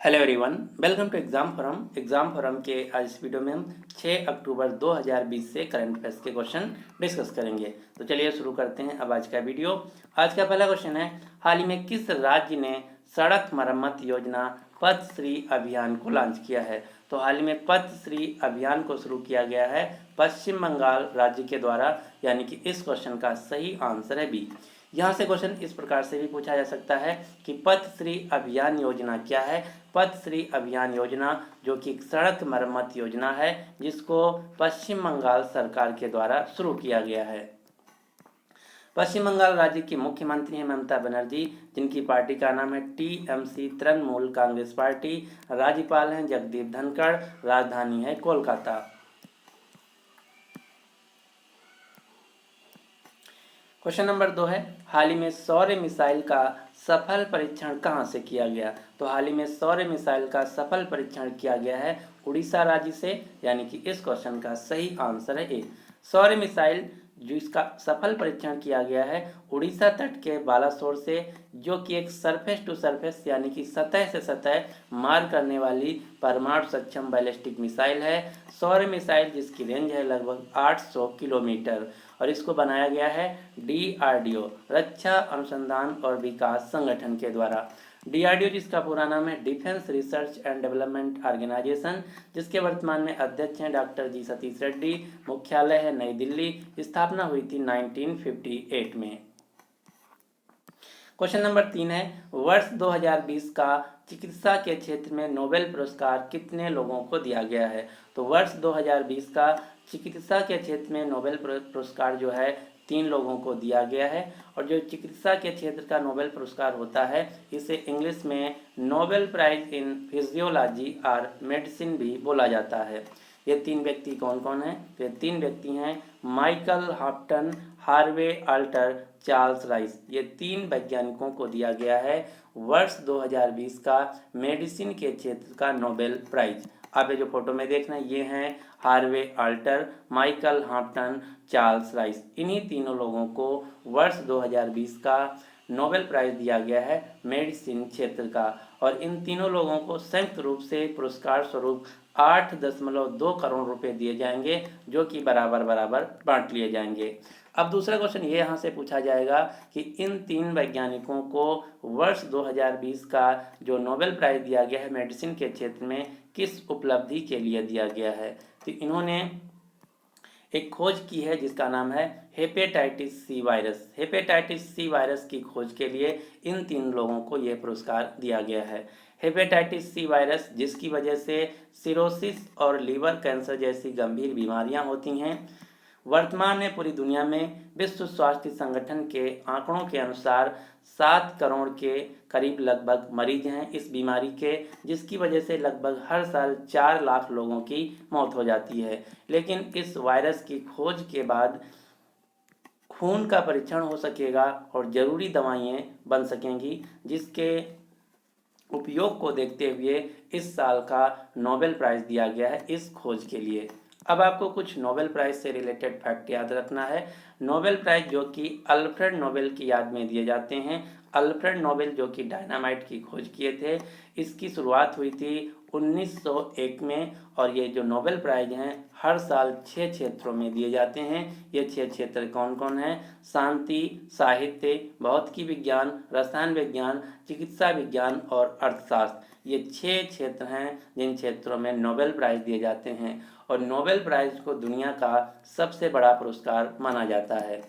Hello everyone, welcome to exam forum के आज इस वीडियो में हम 6 अक्टूबर 2020 से करंट अफेयर्स के क्वेश्चन डिस्कस करेंगे। तो चलिए शुरू करते हैं अब आज का वीडियो। आज का पहला क्वेश्चन है, हाल ही में किस राज्य ने सड़क मरम्मत योजना पथश्री अभियान को लॉन्च किया है? तो हाल ही में पथश्री अभियान को शुरू किया गया है पश्चिम बंगाल राज्य के द्वारा, यानी कि इस क्वेश्चन का सही आंसर है बी। यहाँ से क्वेश्चन इस प्रकार से भी पूछा जा सकता है कि पथश्री अभियान योजना क्या है। पथश्री अभियान योजना जो कि सड़क मरम्मत योजना है, जिसको पश्चिम बंगाल सरकार के द्वारा शुरू किया गया है। पश्चिम बंगाल राज्य की मुख्यमंत्री हैं ममता बनर्जी, जिनकी पार्टी का नाम है टीएमसी तृणमूल कांग्रेस पार्टी। राज्यपाल हैं जगदीप धनखड़, राजधानी है कोलकाता। क्वेश्चन नंबर 2 है, हाल ही में सौर्य मिसाइल का सफल परीक्षण कहां से किया गया? तो हाल ही में सौर्य मिसाइल का सफल परीक्षण किया गया है उड़ीसा राज्य से, यानी कि इस क्वेश्चन का सही आंसर है ए। सौर्य मिसाइल जिसका सफल परीक्षण किया गया है उड़ीसा तट के बालासोर से, जो कि एक सरफेस टू सरफेस यानी कि सतह से सतह मार करने वाली परमाणु सक्षम बैलिस्टिक मिसाइल है। सौर्य मिसाइल जिसकी रेंज है लगभग 800 किलोमीटर, और इसको बनाया गया है डीआरडीओ रक्षा अनुसंधान और विकास संगठन के द्वारा। डीआरडीओ जिसका पूरा नाम है defence research and development organisation, जिसके वर्तमान में अध्यक्ष हैं डॉक्टर जी सतीश रेड्डी, मुख्यालय है नई दिल्ली, स्थापना हुई थी 1958 में। क्वेश्चन नंबर 3 है, वर्ष 2020 का चिकित्सा के क्षेत्र में नोबेल पुरस्कार कितने लोगों को दिया गया है? तो वर्ष 2020 का चिकित्सा के क्षेत्र में नोबेल पुरस्कार जो है 3 लोगों को दिया गया है। और जो चिकित्सा के क्षेत्र का नोबेल पुरस्कार होता है, इसे इंग्लिश में नोबेल प्राइज इन फिजियोलॉजी और मेडिसिन भी बोला जाता है। ये 3 व्यक्ति कौन कौन हैं? ये 3 व्यक्ति हैं Michael Houghton, Harvey Alter, Charles Rice. ये 3 वैज्ञानिकों को दिया गया है वर्ष 2020 का मेडिसिन के क्षेत्र का नोबेल प्राइज। आप ये जो फोटो में देख रहे हैं, ये हैं Harvey Alter, Michael Houghton, Charles Rice. इन्हीं तीनों लोगों को वर्ष 2020 का नोबेल प्राइज दिया गया है मेडिसिन क्षेत्र का। और इन तीनों लोगों को संयुक्त रूप से पुरस्कार स्वरूप 8.2 करोड़ रुपए दिए जाएंगे, जो कि बराबर बराबर बांट लिए जाएंगे। अब दूसरा क्वेश्चन ये यहाँ से पूछा जाएगा कि इन 3 वैज्ञानिकों को वर्ष 2020 का जो नोबेल प्राइज दिया गया है मेडिसिन के क्षेत्र में, किस उपलब्धि के लिए दिया गया है? तो इन्होंने एक खोज की है जिसका नाम है hepatitis C virus. Hepatitis C virus की खोज के लिए इन 3 लोगों को यह पुरस्कार दिया गया है। हेपेटाइटिस सी वायरस जिसकी वजह से सिरोसिस और लीवर कैंसर जैसी गंभीर बीमारियां होती हैं। वर्तमान में पूरी दुनिया में विश्व स्वास्थ्य संगठन के आंकड़ों के अनुसार 7 करोड़ के करीब लगभग मरीज हैं इस बीमारी के, जिसकी वजह से लगभग हर साल 4 लाख लोगों की मौत हो जाती है। लेकिन इस वायरस की खोज के बाद खून का परीक्षण हो सकेगा और ज़रूरी दवाइयाँ बन सकेंगी, जिसके उपयोग को देखते हुए इस साल का नोबेल प्राइज़ दिया गया है इस खोज के लिए। अब आपको कुछ नोबेल प्राइज़ से रिलेटेड फैक्ट याद रखना है। नोबेल प्राइज़ जो कि अल्फ्रेड नोबेल की याद में दिए जाते हैं। अल्फ्रेड नोबेल जो कि डायनामाइट की खोज किए थे, इसकी शुरुआत हुई थी 1901 में। और ये जो नोबेल प्राइज़ हैं हर साल 6 क्षेत्रों में दिए जाते हैं। ये 6 क्षेत्र कौन कौन हैं? शांति, साहित्य, भौतिकी विज्ञान, रसायन विज्ञान, चिकित्सा विज्ञान और अर्थशास्त्र। ये 6 क्षेत्र हैं जिन क्षेत्रों में नोबेल प्राइज़ दिए जाते हैं, और नोबेल प्राइज़ को दुनिया का सबसे बड़ा पुरस्कार माना जाता है।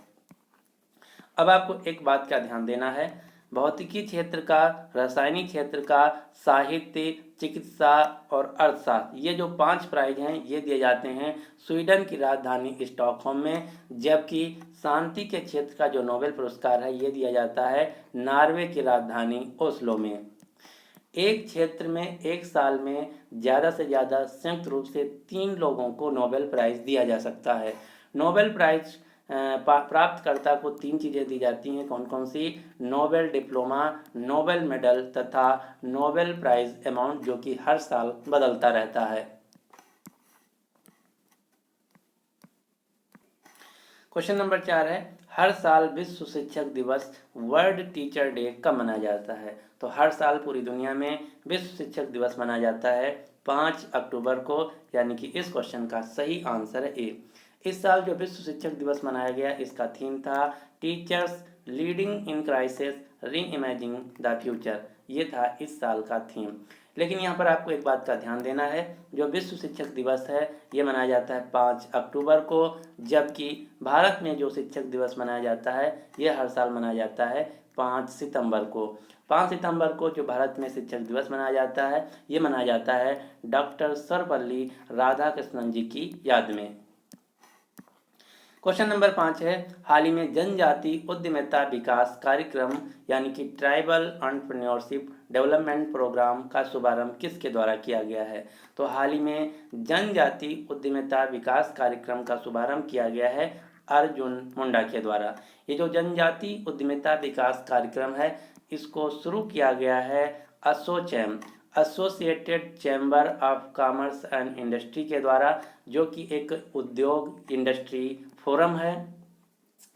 अब आपको एक बात का ध्यान देना है, भौतिकी क्षेत्र का, रासायनिक क्षेत्र का, साहित्य, चिकित्सा और अर्थशास्त्र, ये जो 5 प्राइज हैं ये दिए जाते हैं स्वीडन की राजधानी स्टॉकहोम में। जबकि शांति के क्षेत्र का जो नोबेल पुरस्कार है ये दिया जाता है नॉर्वे की राजधानी ओस्लो में। एक क्षेत्र में एक साल में ज़्यादा से ज़्यादा संयुक्त रूप से 3 लोगों को नोबेल प्राइज़ दिया जा सकता है। नोबेल प्राइज़ प्राप्तकर्ता को 3 चीज़ें दी जाती हैं, कौन कौन सी? नोबेल डिप्लोमा, नोबेल मेडल तथा नोबेल प्राइज़ अमाउंट, जो कि हर साल बदलता रहता है। क्वेश्चन नंबर 4 है, हर साल विश्व शिक्षक दिवस वर्ल्ड टीचर डे कब मनाया जाता है? तो हर साल पूरी दुनिया में विश्व शिक्षक दिवस मनाया जाता है 5 अक्टूबर को, यानी कि इस क्वेश्चन का सही आंसर है ए। इस साल जो विश्व शिक्षक दिवस मनाया गया, इसका थीम था टीचर्स लीडिंग इन क्राइसिस री इमेजिंग द फ्यूचर। ये था इस साल का थीम। लेकिन यहाँ पर आपको एक बात का ध्यान देना है, जो विश्व शिक्षक दिवस है ये मनाया जाता है 5 अक्टूबर को, जबकि भारत में जो शिक्षक दिवस मनाया जाता है ये हर साल मनाया जाता है 5 सितंबर को। 5 सितंबर को जो भारत में शिक्षक दिवस मनाया जाता है ये मनाया जाता है डॉक्टर सर्वपल्ली राधाकृष्णन जी की याद में। क्वेश्चन नंबर 5 है, हाल ही में जनजाति उद्यमिता विकास कार्यक्रम यानी कि ट्राइबल एंटरप्रेन्योरशिप डेवलपमेंट प्रोग्राम का शुभारंभ किसके द्वारा किया गया है? तो हाल ही में जनजाति उद्यमिता विकास कार्यक्रम का शुभारंभ किया गया है अर्जुन मुंडा के द्वारा। ये जो जनजाति उद्यमिता विकास कार्यक्रम है इसको शुरू किया गया है ASSOCHAM, associated chamber of commerce and industry के द्वारा, जो कि एक उद्योग इंडस्ट्री फोरम है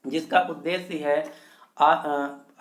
जिसका उद्देश्य है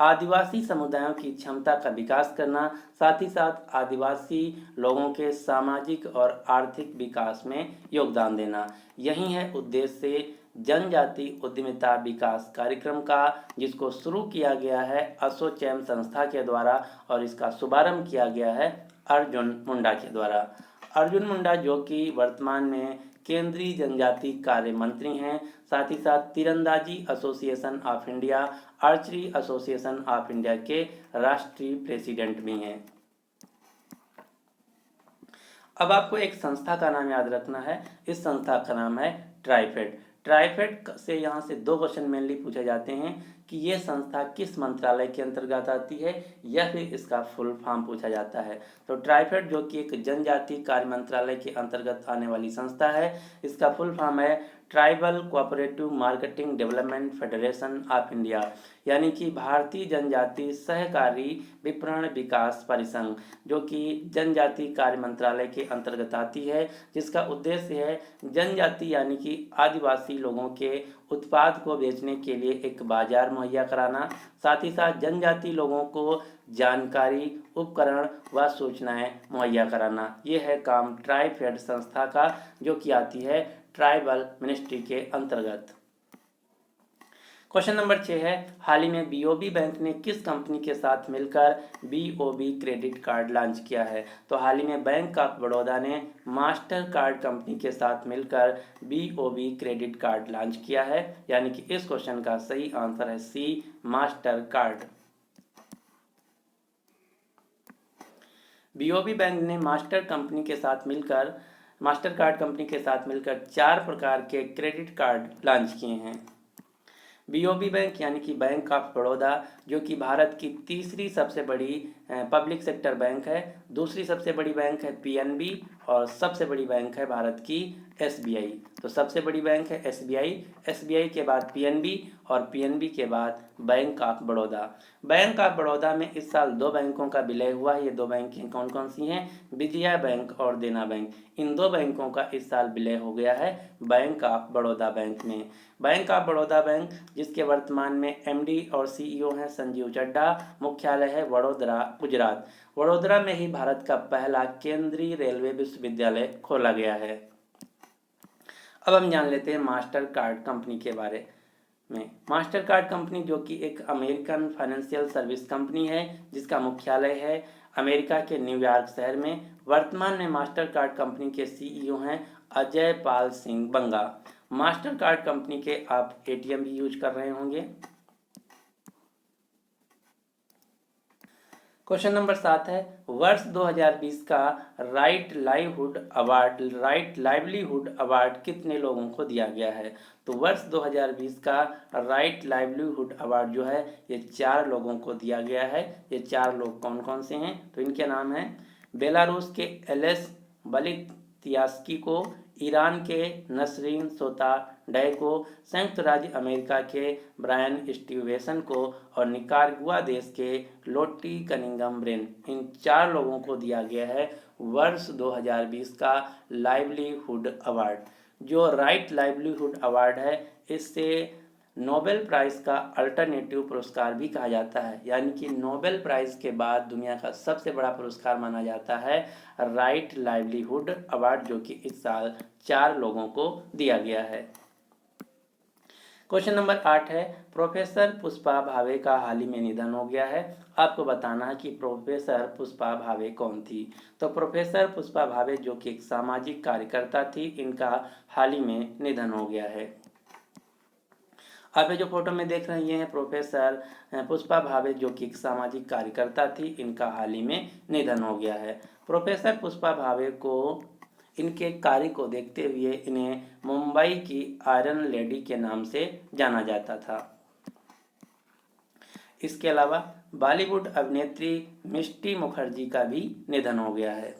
आदिवासी समुदायों की क्षमता का विकास करना, साथ ही साथ आदिवासी लोगों के सामाजिक और आर्थिक विकास में योगदान देना। यही है उद्देश्य जनजाति उद्यमिता विकास कार्यक्रम का, जिसको शुरू किया गया है एसोचैम संस्था के द्वारा और इसका शुभारंभ किया गया है अर्जुन मुंडा के द्वारा। अर्जुन मुंडा जो कि वर्तमान में केंद्रीय जनजाति कार्य मंत्री हैं, साथ ही साथ तीरंदाजी association of India, archery association of India के राष्ट्रीय प्रेसिडेंट भी हैं। अब आपको एक संस्था का नाम याद रखना है, इस संस्था का नाम है ट्राइफेड। ट्राइफेड से यहाँ से 2 क्वेश्चन मेनली पूछे जाते हैं कि ये संस्था किस मंत्रालय के अंतर्गत आती है या फिर इसका फुल फॉर्म पूछा जाता है। तो ट्राइफेड जो कि एक जनजाति कार्य मंत्रालय के अंतर्गत आने वाली संस्था है, इसका फुल फॉर्म है tribal cooperative marketing development federation of India, यानी कि भारतीय जनजाति सहकारी विपणन विकास परिसंघ, जो कि जनजाति कार्य मंत्रालय के अंतर्गत आती है, जिसका उद्देश्य है जनजाति यानी कि आदिवासी लोगों के उत्पाद को बेचने के लिए एक बाजार मुहैया कराना, साथ ही साथ जनजाति लोगों को जानकारी, उपकरण व सूचनाएं मुहैया कराना। ये है काम ट्राइफेड संस्था का, जो कि आती है ट्राइबल मिनिस्ट्री के अंतर्गत। क्वेश्चन नंबर 6 है, हाल ही में बीओबी बैंक ने किस कंपनी के साथ मिलकर बीओबी क्रेडिट कार्ड लॉन्च किया है? तो हाल ही में बैंक ऑफ बड़ौदा ने मास्टर कार्ड कंपनी के साथ मिलकर बीओबी क्रेडिट कार्ड लॉन्च किया है, यानी कि इस क्वेश्चन का सही आंसर है सी, मास्टर कार्ड। बीओबी बैंक ने मास्टर कार्ड कंपनी के साथ मिलकर 4 प्रकार के क्रेडिट कार्ड लॉन्च किए हैं। बीओबी बैंक यानी कि बैंक ऑफ बड़ौदा, जो कि भारत की तीसरी सबसे बड़ी पब्लिक सेक्टर बैंक है, दूसरी सबसे बड़ी बैंक है पीएनबी और सबसे बड़ी बैंक है भारत की एसबीआई। तो सबसे बड़ी बैंक है एसबीआई, एसबीआई के बाद पीएनबी और पीएनबी के बाद bank of Baroda. Bank of Baroda में इस साल 2 बैंकों का विलय हुआ है। ये 2 बैंकें कौन कौन सी हैं? विजया बैंक और देना बैंक। इन 2 बैंकों का इस साल विलय हो गया है बैंक ऑफ बड़ौदा बैंक में। बैंक ऑफ बड़ौदा बैंक, जिसके वर्तमान में एमडी और सीईओ हैं संजीव चड्ढा, मुख्यालय है वडोदरा, गुजरात। वडोदरा में ही भारत का पहला केंद्रीय रेलवे विश्वविद्यालय खोला गया है। अब हम जान लेते हैं मास्टर कार्ड कंपनी के बारे में। मास्टर कार्ड कंपनी जो कि एक अमेरिकन फाइनेंशियल सर्विस कंपनी है, जिसका मुख्यालय है अमेरिका के न्यूयॉर्क शहर में। वर्तमान में मास्टर कार्ड कंपनी के सीईओ हैं अजय पाल सिंह बंगा। मास्टर कार्ड कंपनी के आप एटीएम भी यूज कर रहे होंगे। क्वेश्चन नंबर 7 है, वर्ष 2020 का राइट लाइवलीहुड अवार्ड कितने लोगों को दिया गया है? तो वर्ष 2020 का राइट लाइवलीहुड अवार्ड जो है ये 4 लोगों को दिया गया है। ये 4 लोग कौन कौन से हैं? तो इनके नाम हैं बेलारूस के एलेस बलित्यास्की को, ईरान के नसरीन सोताडय को, संयुक्त राज्य अमेरिका के ब्रायन स्टीवेसन को और निकारागुआ देश के लोटी कनिंगम ब्रेन। इन 4 लोगों को दिया गया है वर्ष 2020 का लाइवलीहुड अवार्ड। जो राइट लाइवलीहुड अवार्ड है इससे नोबेल प्राइज़ का अल्टरनेटिव पुरस्कार भी कहा जाता है, यानी कि नोबेल प्राइज़ के बाद दुनिया का सबसे बड़ा पुरस्कार माना जाता है राइट लाइवलीहुड अवार्ड, जो कि इस साल 4 लोगों को दिया गया है। क्वेश्चन नंबर 8 है, प्रोफेसर पुष्पा भावे का हाल ही में निधन हो गया है। आपको बताना है कि प्रोफेसर पुष्पा भावे कौन थी। तो प्रोफेसर पुष्पा भावे जो कि एक सामाजिक कार्यकर्ता थी, इनका हाल ही में निधन हो गया है। आप ये जो फोटो में देख रहे हैं, ये है प्रोफेसर पुष्पा भावे जो कि एक सामाजिक कार्यकर्ता थी, इनका हाल ही में निधन हो गया है। प्रोफेसर पुष्पा भावे को इनके कार्य को देखते हुए इन्हें मुंबई की आयरन लेडी के नाम से जाना जाता था। इसके अलावा बॉलीवुड अभिनेत्री मिष्टी मुखर्जी का भी निधन हो गया है।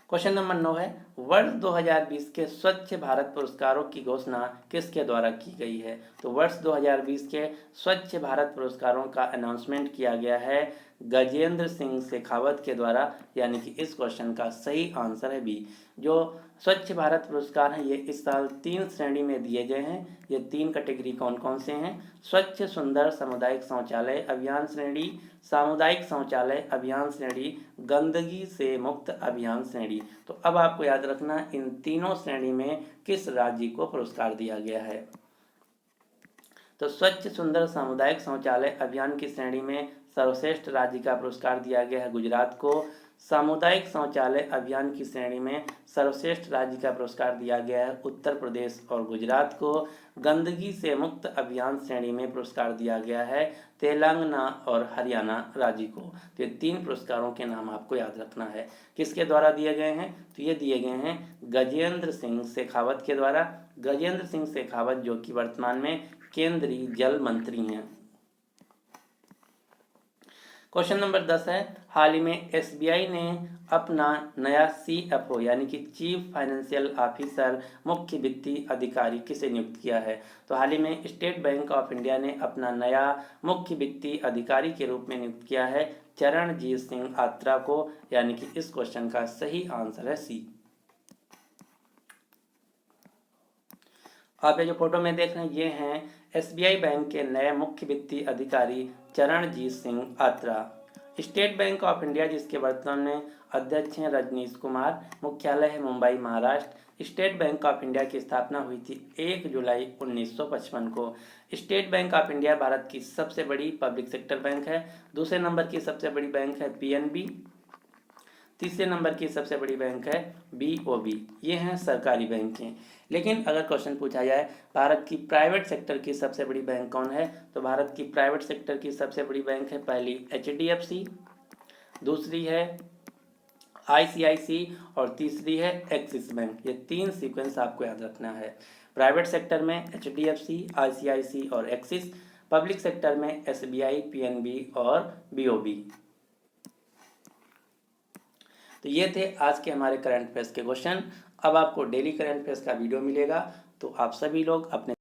क्वेश्चन नंबर 9 है, वर्ष 2020 के स्वच्छ भारत पुरस्कारों की घोषणा किसके द्वारा की गई है। तो वर्ष 2020 के स्वच्छ भारत पुरस्कारों का अनाउंसमेंट किया गया है गजेंद्र सिंह शेखावत के द्वारा, यानी कि इस क्वेश्चन का सही आंसर है बी। जो स्वच्छ भारत पुरस्कार हैं, ये इस साल 3 श्रेणी में दिए गए हैं। ये 3 कैटेगरी कौन कौन से हैं? स्वच्छ सुंदर सामुदायिक शौचालय अभियान श्रेणी, सामुदायिक शौचालय अभियान श्रेणी, गंदगी से मुक्त अभियान श्रेणी। तो अब आपको याद रखना, इन तीनों श्रेणी में किस राज्य को पुरस्कार दिया गया है। तो स्वच्छ सुंदर सामुदायिक शौचालय अभियान की श्रेणी में सर्वश्रेष्ठ राज्य का पुरस्कार दिया गया है गुजरात को। सामुदायिक शौचालय अभियान की श्रेणी में सर्वश्रेष्ठ राज्य का पुरस्कार दिया गया है उत्तर प्रदेश और गुजरात को। गंदगी से मुक्त अभियान श्रेणी में पुरस्कार दिया गया है तेलंगाना और हरियाणा राज्य को। तो ये 3 पुरस्कारों के नाम आपको याद रखना है। किसके द्वारा दिए गए हैं? तो ये दिए गए हैं गजेंद्र सिंह शेखावत के द्वारा। गजेंद्र सिंह शेखावत जो कि वर्तमान में केंद्रीय जल मंत्री हैं। क्वेश्चन नंबर 10 है, हाल ही में एसबीआई ने अपना नया सीएफओ यानी कि चीफ फाइनेंशियल ऑफिसर मुख्य वित्तीय अधिकारी किसे नियुक्त किया है। तो हाल ही में स्टेट बैंक ऑफ इंडिया ने अपना नया मुख्य वित्तीय अधिकारी के रूप में नियुक्त किया है चरणजीत सिंह आत्रा को, यानी कि इस क्वेश्चन का सही आंसर है सी। आप ये जो फोटो में देख रहे हैं, ये हैं एसबीआई बैंक के नए मुख्य वित्तीय अधिकारी Charanjit Singh Atra. State Bank of India जिसके वर्तमान में अध्यक्ष हैं रजनीश कुमार, मुख्यालय है Mumbai Maharashtra. State Bank of India की स्थापना हुई थी 1 जुलाई 1955 को। State Bank of India Bharat की सबसे बड़ी पब्लिक सेक्टर बैंक है। दूसरे नंबर की सबसे बड़ी बैंक है पीएनबी। तीसरे नंबर की सबसे बड़ी बैंक है बीओबी। ये हैं सरकारी बैंकें। लेकिन अगर क्वेश्चन पूछा जाए भारत की प्राइवेट सेक्टर की सबसे बड़ी बैंक कौन है, तो भारत की प्राइवेट सेक्टर की सबसे बड़ी बैंक है पहली एचडीएफसी, दूसरी है आईसीआईसी और तीसरी है एक्सिस बैंक। ये 3 सीक्वेंस आपको याद रखना है। प्राइवेट सेक्टर में एचडीएफसी, आईसीआईसी और एक्सिस, पब्लिक सेक्टर में एसबीआई, पीएनबी और बीओबी। तो ये थे आज के हमारे करंट अफेयर्स के क्वेश्चन। अब आपको डेली करंट अफेयर्स का वीडियो मिलेगा, तो आप सभी लोग अपने